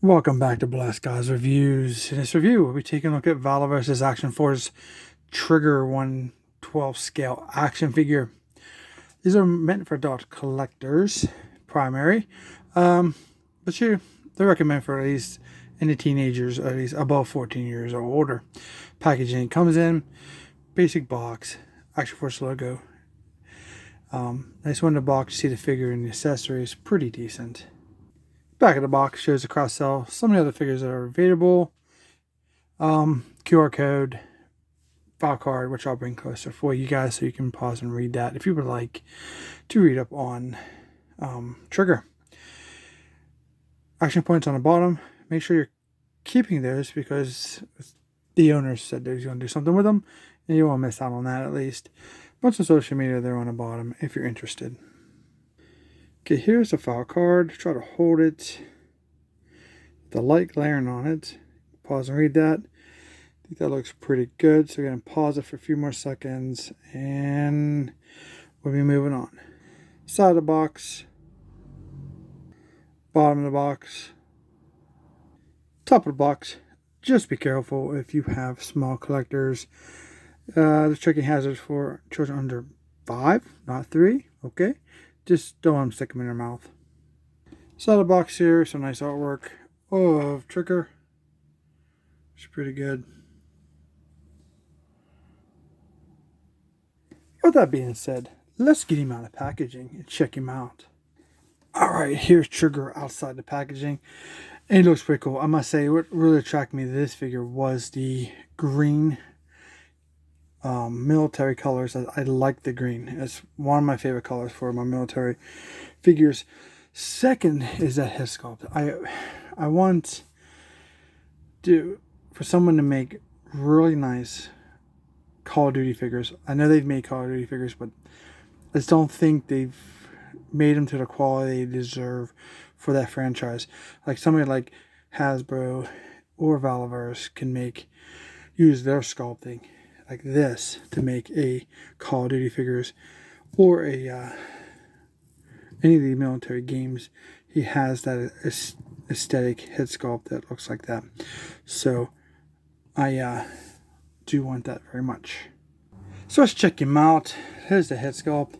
Welcome back to Blast Guys Reviews. In this review, we'll be taking a look at Valaverse's Action Force Trigger 1/12 scale action figure. These are meant for adult collectors, primary, but they're recommended for at least any teenagers, at least above 14 years or older. Packaging comes in basic box, Action Force logo. Nice one in the box. You see the figure and the accessories, pretty decent. Back of the box shows the cross sell, some of the other figures that are available, QR code, file card, which I'll bring closer for you guys so you can pause and read that if you would like to read up on Trigger. Action points on the bottom. Make sure you're keeping those because the owner said they're going to do something with them, and you won't miss out on that at least. Bunch of social media there on the bottom if you're interested. Okay, here's the file card. Try to hold it. The light glaring on it. Pause and read that. I think that looks pretty good. So we're going to pause it for a few more seconds and we'll be moving on. Side of the box. Bottom of the box. Top of the box. Just be careful if you have small collectors. The tricking hazards for children under 5, not 3. Okay. Just don't want them to stick them in their mouth. Side of the box here, some nice artwork of Trigger. It's pretty good. With that being said, let's get him out of packaging and check him out. Alright, here's Trigger outside the packaging. And he looks pretty cool. I must say, what really attracted me to this figure was the green military colors. I like the green. It's one of my favorite colors for my military figures. Second is that head sculpt. I want for someone to make really nice Call of Duty figures. I know they've made Call of Duty figures, but I just don't think they've made them to the quality they deserve for that franchise. Like somebody like Hasbro or Valaverse can use their sculpting like this to make a Call of Duty figures or any of the military games. He has that aesthetic head sculpt that looks like that. So I do want that very much. So let's check him out. Here's the head sculpt.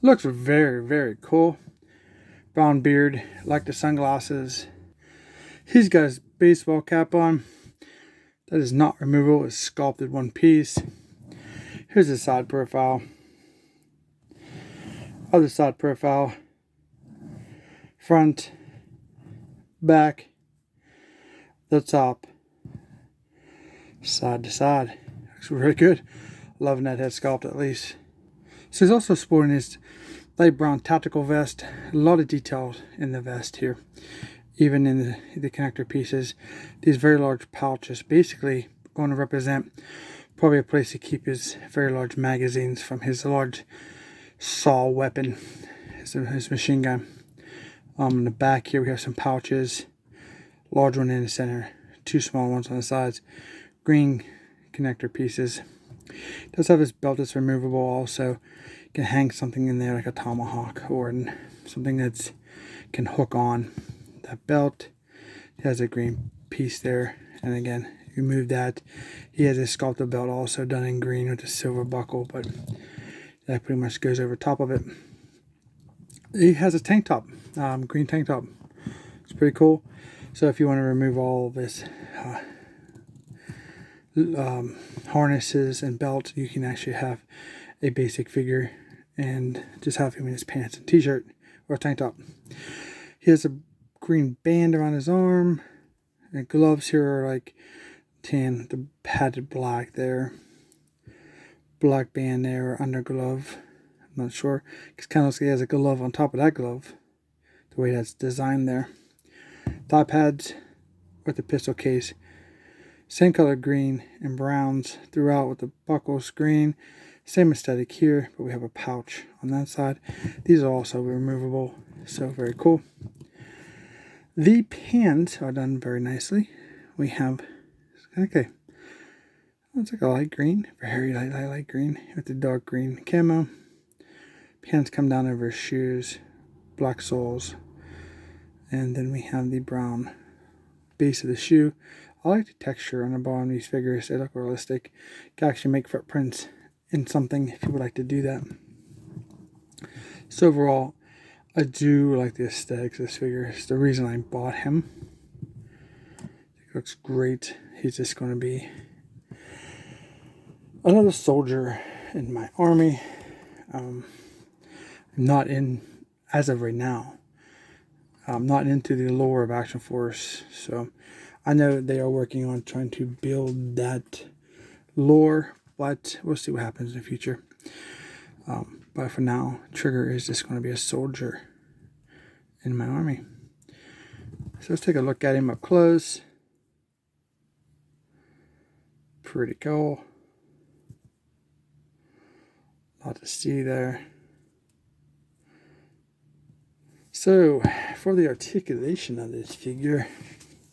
Looks very, very cool. Brown beard, like the sunglasses. He's got his baseball cap on. That is not removable. It's sculpted one piece. Here's the side profile. Other side profile. Front. Back. The top. Side to side. Looks really good. Loving that head sculpt at least. So he's also sporting his light brown tactical vest. A lot of detail in the vest here. Even in the connector pieces. These very large pouches basically going to represent probably a place to keep his very large magazines from his large saw weapon, his machine gun. In the back here we have some pouches. Large one in the center. 2 small ones on the sides. Green connector pieces. Does have his belt that's removable also. You can hang something in there like a tomahawk or something that's can hook on. That belt, he has a green piece there, and again, you move that. He has a sculpted belt also done in green with a silver buckle, but that pretty much goes over top of it. He has a tank top, green tank top. It's pretty cool. So if you want to remove all of his harnesses and belts, you can actually have a basic figure and just have him in his pants and t-shirt or a tank top. He has a green band around his arm, and gloves here are like tan, the padded black there, black band there under glove. I'm not sure, because kind of looks like he has a glove on top of that glove, the way that's designed there. Thigh pads with the pistol case, same color green and browns throughout with the buckles green. Same aesthetic here, but we have a pouch on that side. These are also removable, so very cool. The pants are done very nicely. We have, okay, it's like a light green, very light green with the dark green camo. Pants come down over his shoes, black soles, and then we have the brown base of the shoe. I like the texture on the bottom of these figures. They look realistic. You can actually make footprints in something if you would like to do that. So overall, I do like the aesthetics of this figure. It's the reason I bought him. He looks great. He's just going to be another soldier in my army. I'm not in, as of right now, I'm not into the lore of Action Force, so I know they are working on trying to build that lore, but we'll see what happens in the future. But for now, Trigger is just going to be a soldier in my army. So let's take a look at him up close. Pretty cool. A lot to see there. So, for the articulation of this figure,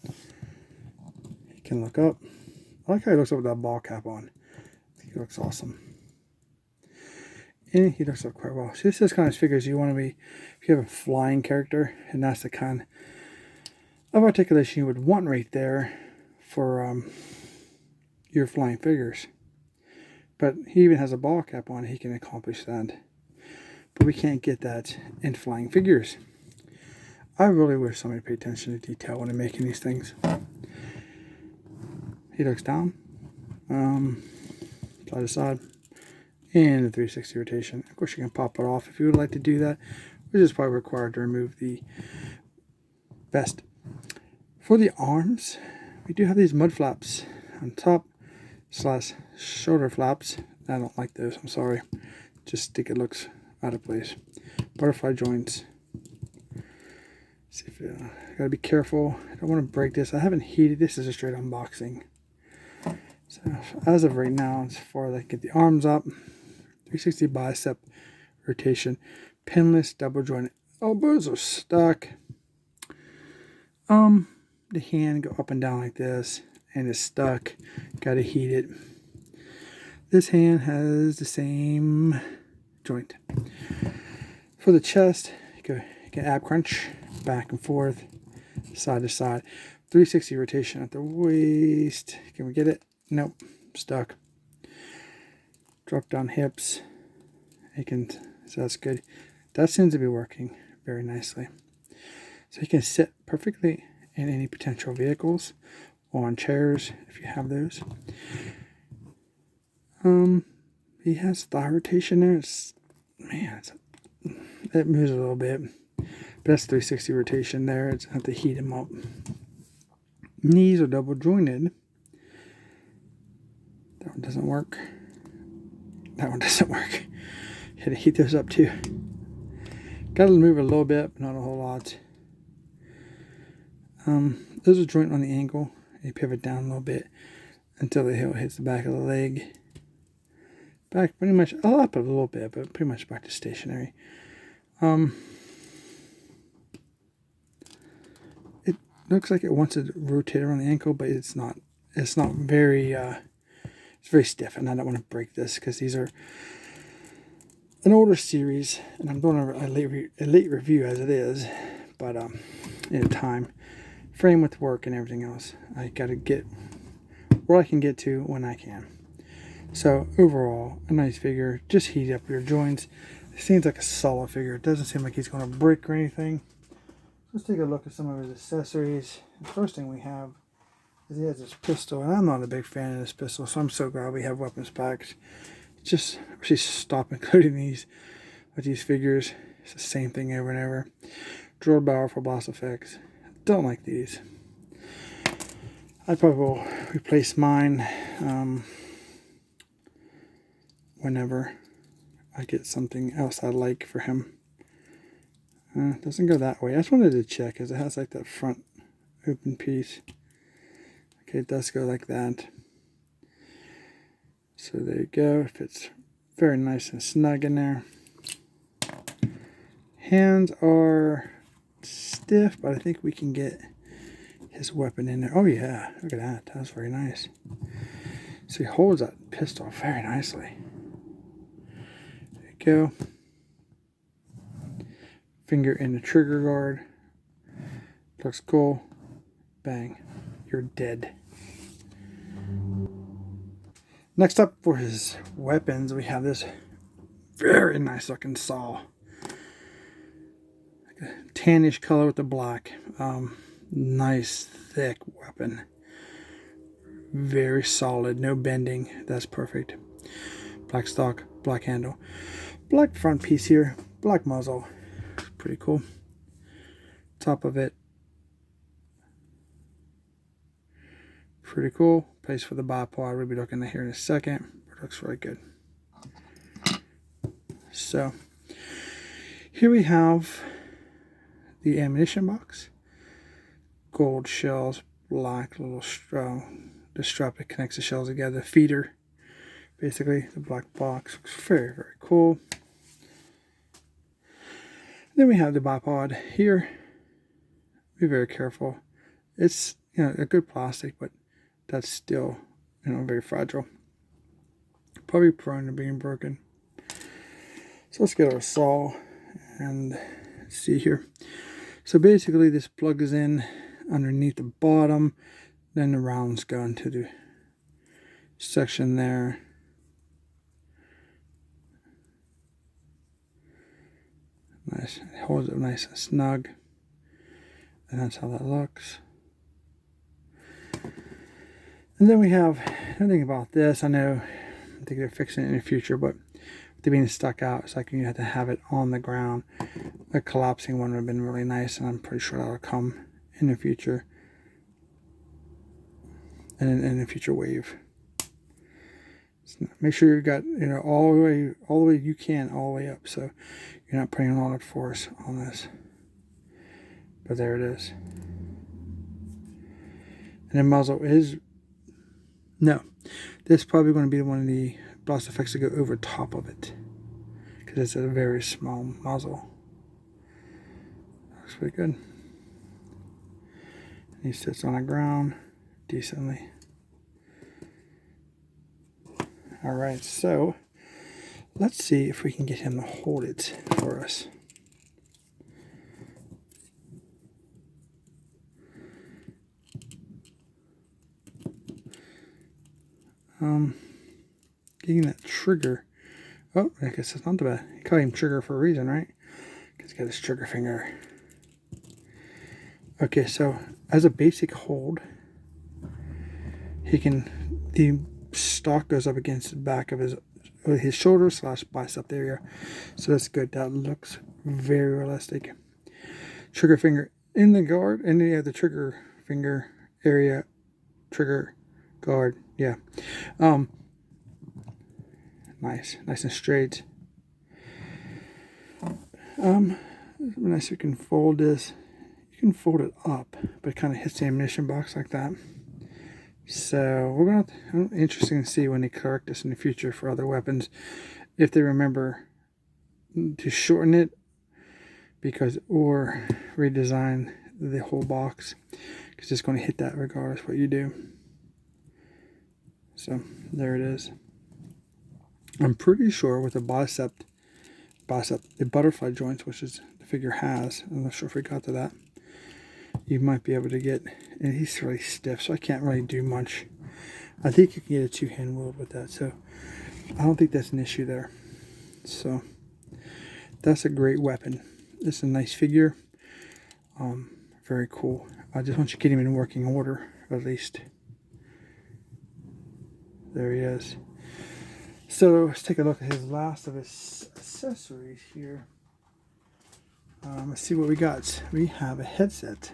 you can look up. I like how he looks up with that ball cap on. I think he looks awesome. And he looks up quite well. So this is kind of figures you want to be, if you have a flying character, and that's the kind of articulation you would want right there for your flying figures. But he even has a ball cap on, he can accomplish that. But we can't get that in flying figures. I really wish somebody paid attention to detail when they're making these things. He looks down, side to side, and the 360 rotation. Of course, you can pop it off if you would like to do that, which is probably required to remove the vest. For the arms, we do have these mud flaps on top / shoulder flaps. I don't like those, I'm sorry. Just think it looks out of place. Butterfly joints. See if gotta be careful. I don't want to break this. I haven't heated. This is a straight unboxing. So as of right now, as far as I can get the arms up, 360 bicep rotation, pinless double joint elbows are stuck. The hand go up and down like this, and it's stuck. Gotta heat it. This hand has the same joint. For the chest, you get ab crunch, back and forth, side to side. 360 rotation at the waist. Can we get it? Nope, stuck. Drop down hips. So that's good. That seems to be working very nicely. So you can sit perfectly in any potential vehicles or on chairs if you have those. He has thigh rotation there. It moves a little bit. But that's 360 rotation there. It's have to heat him up. Knees are double jointed. That one doesn't work. That one doesn't work. Had to heat those up too. Got to move a little bit, but not a whole lot. There's a joint on the ankle. You pivot down a little bit until the heel hits the back of the leg. Back pretty much up a little bit, but pretty much back to stationary. It looks like it wants to rotate around the ankle, but it's not. It's not very. It's very stiff, and I don't want to break this because these are an older series, and I'm doing a late review as it is. But in a time frame with work and everything else, I got to get where I can get to when I can. So overall, a nice figure. Just heat up your joints. It seems like a solid figure. It doesn't seem like he's going to break or anything. Let's take a look at some of his accessories. The first thing we have is he has this pistol, and I'm not a big fan of this pistol, so I'm so glad we have weapons packs. Just stop including these with these figures. It's the same thing over and over. Drill barrel for blast effects. Don't like these. I probably will replace mine whenever I get something else I like for him. It doesn't go that way. I just wanted to check because it has like that front open piece. Okay, it does go like that. So there you go. It fits very nice and snug in there. Hands are stiff, but I think we can get his weapon in there. Oh yeah, look at that. That's very nice. So he holds that pistol very nicely. There you go. Finger in the trigger guard. Looks cool. Bang. you're dead. Next up for his weapons, we have this very nice looking saw. Like a tannish color with the black. Nice thick weapon. Very solid, no bending. That's perfect. Black stock, black handle. Black front piece here, black muzzle. Pretty cool. Top of it. Pretty cool. Place for the bipod. We'll be looking at here in a second. It looks really good. So here we have the ammunition box. Gold shells, black little the strap that connects the shells together. The feeder, basically the black box. Looks very, very cool. Then we have the bipod here. Be very careful. It's, you know, a good plastic, but that's still, you know, very fragile. Probably prone to being broken. So let's get our saw and see here. So basically this plugs in underneath the bottom, then the rounds go into the section there. Nice, it holds it nice and snug. And that's how that looks. And then we have, nothing about this, I know, I think they're fixing it in the future, but with it being stuck out, it's like you have to have it on the ground. A collapsing one would have been really nice, and I'm pretty sure that'll come in the future. And in the future wave. So make sure you've got, you know, all the way you can, all the way up, so you're not putting a lot of force on this. But there it is. And the muzzle is, no, this is probably going to be one of the blast effects to go over top of it, because it's a very small muzzle. Looks pretty good. And he sits on the ground decently. Alright, so let's see if we can get him to hold it for us. Getting that trigger. Oh, I guess it's not too bad. You call him trigger for a reason, right? Because he's got his trigger finger. Okay, so as a basic hold, he can, the stock goes up against the back of his shoulder / bicep area. So that's good. That looks very realistic. Trigger finger in the guard, and then you have the trigger finger area, trigger guard. Yeah. Nice and straight. Nice. You can fold this. You can fold it up, but it kind of hits the ammunition box like that. So we're gonna. Interesting to see when they correct this in the future for other weapons, if they remember to shorten it, or redesign the whole box, because it's going to hit that regardless what you do. So there it is. I'm pretty sure with the bicep, the butterfly joints, which is the figure has, I'm not sure if we got to that, you might be able to get, and he's really stiff, so I can't really do much. I think you can get a two-hand wield with that, so I don't think that's an issue there. So that's a great weapon. It's a nice figure. Very cool. I just want you to get him in working order, at least. There he is. So let's take a look at his last of his accessories here. Let's see what we got. We have a headset.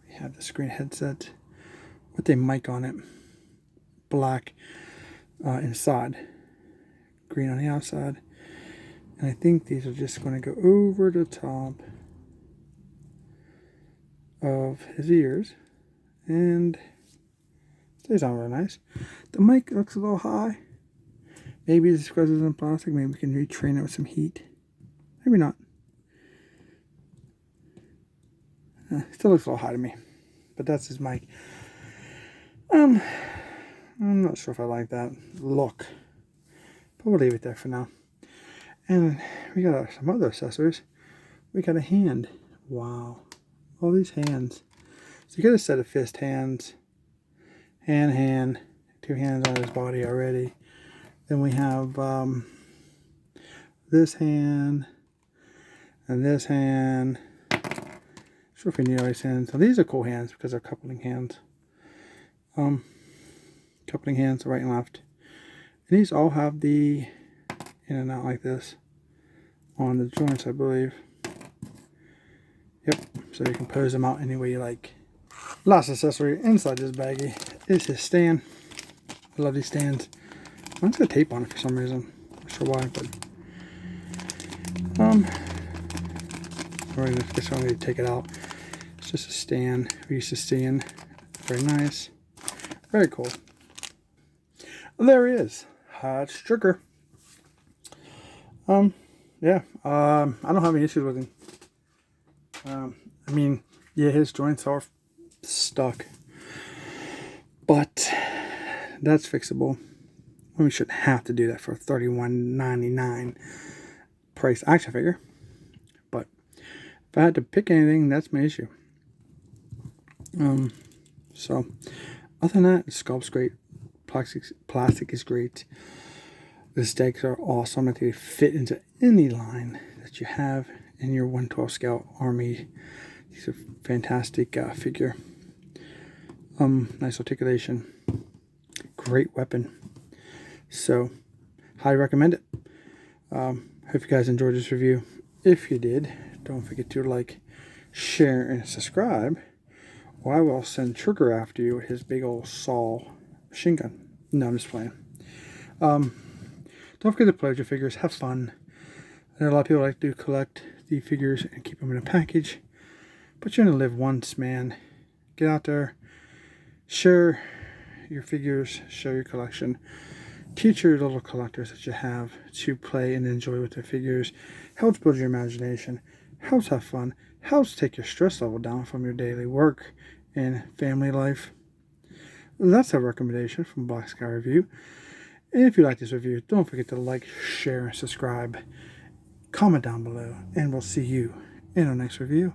We have the screen headset with a mic on it. Black inside, green on the outside. And I think these are just going to go over the top of his ears. And stays on really nice. The mic looks a little high. Maybe it's because it's in plastic. Maybe we can retrain it with some heat. Maybe not. Still looks a little high to me. But that's his mic. I'm not sure if I like that look. But we'll leave it there for now. And we got some other accessories. We got a hand. Wow. All these hands. So you get a set of fist hands, hand, 2 hands on his body already. Then we have this hand and this hand. Sure if we need all these hands. So these are cool hands because they're coupling hands. Coupling hands, right and left. And these all have the in and out like this on the joints, I believe. Yep, so you can pose them out any way you like. Last accessory inside this baggie is his stand. I love these stands. Mine's got tape on it for some reason. Not sure why, but I guess I need to take it out. It's just a stand we used to see in. Very nice. Very cool. There he is. It's Trigger. Yeah. I don't have any issues with him. I mean, yeah, his joints are stuck, but that's fixable. We shouldn't have to do that for a $31.99 price action figure. But if I had to pick anything, that's my issue. So other than that, the sculpt's great. Plastic is great. The stakes are awesome. I think they fit into any line that you have in your 112 Scout Army. These are fantastic figure. Nice articulation. Great weapon. So, highly recommend it. Hope you guys enjoyed this review. If you did, don't forget to like, share, and subscribe, or I will send Trigger after you with his big old saw machine gun. No, I'm just playing. Don't forget to play with your figures. Have fun. I know a lot of people like to collect the figures and keep them in a package, but you're going to live once, man. Get out there. Share your figures. Share your collection. Teach your little collectors that you have to play and enjoy with their figures. Helps build your imagination. Helps have fun. Helps take your stress level down from your daily work and family life. That's a recommendation from Black Sky Review. And if you like this review, don't forget to like, share, and subscribe. Comment down below, and we'll see you in our next review.